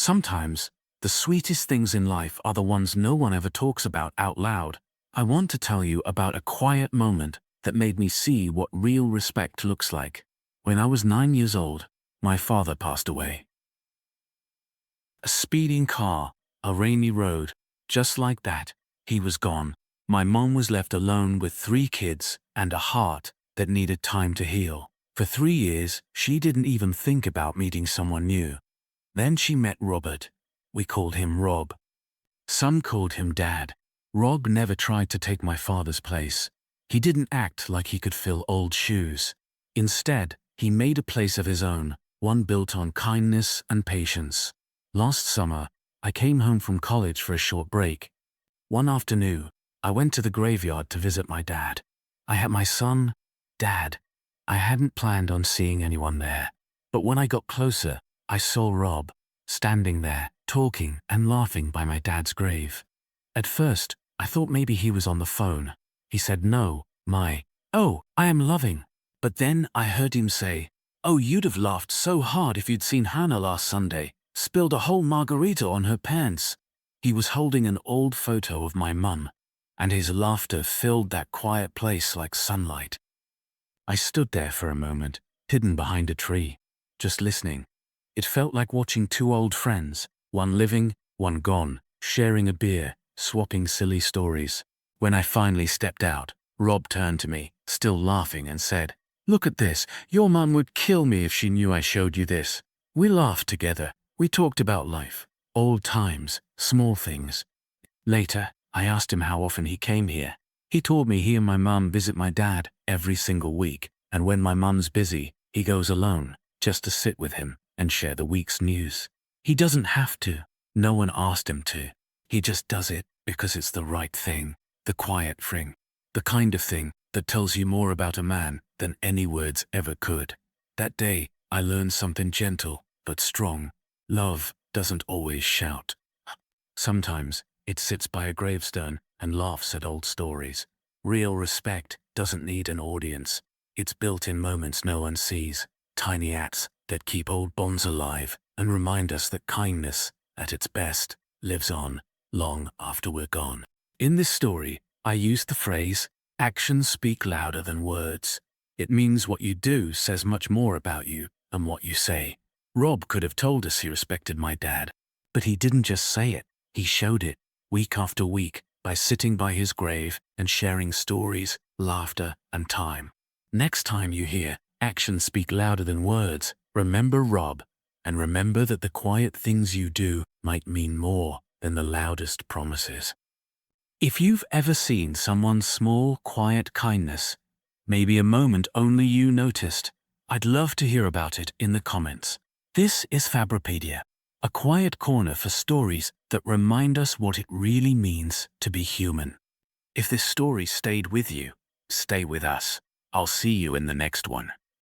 Sometimes, the sweetest things in life are the ones no one ever talks about out loud. I want to tell you about a quiet moment that made me see what real respect looks like. When I was 9 years old, my father passed away. A speeding car, a rainy road, just like that, he was gone. My mom was left alone with 3 kids and a heart that needed time to heal. For 3 years, she didn't even think about meeting someone new. Then she met Robert. We called him Rob. Some called him Dad. Rob never tried to take my father's place. He didn't act like he could fill old shoes. Instead, he made a place of his own, one built on kindness and patience. Last summer, I came home from college for a short break. One afternoon, I went to the graveyard to visit my dad. I had my son, Dad. I hadn't planned on seeing anyone there. But when I got closer, I saw Rob, standing there, talking and laughing by my dad's grave. At first, I thought maybe he was on the phone. He said, "No, oh, I am loving." But then I heard him say, "Oh, you'd have laughed so hard if you'd seen Hannah last Sunday. Spilled a whole margarita on her pants." He was holding an old photo of my mum, and his laughter filled that quiet place like sunlight. I stood there for a moment, hidden behind a tree, just listening. It felt like watching 2 old friends, one living, one gone, sharing a beer, swapping silly stories. When I finally stepped out, Rob turned to me, still laughing, and said, "Look at this. Your mum would kill me if she knew I showed you this." We laughed together. We talked about life, old times, small things. Later, I asked him how often he came here. He told me he and my mum visit my dad every single week, and when my mum's busy, he goes alone, just to sit with him and share the week's news. He doesn't have to. No one asked him to. He just does it because it's the right thing, the quiet thing, the kind of thing that tells you more about a man than any words ever could. That day, I learned something gentle but strong. Love doesn't always shout. Sometimes it sits by a gravestone and laughs at old stories. Real respect doesn't need an audience. It's built in moments no one sees, tiny acts that keep old bonds alive and remind us that kindness, at its best, lives on long after we're gone. In this story, I used the phrase, "Actions speak louder than words." It means what you do says much more about you than what you say. Rob could have told us he respected my dad, but he didn't just say it, he showed it, week after week, by sitting by his grave and sharing stories, laughter, and time. Next time you hear, "Actions speak louder than words," remember Rob, and remember that the quiet things you do might mean more than the loudest promises. If you've ever seen someone's small, quiet kindness, maybe a moment only you noticed, I'd love to hear about it in the comments. This is Fablopedia, a quiet corner for stories that remind us what it really means to be human. If this story stayed with you, stay with us. I'll see you in the next one.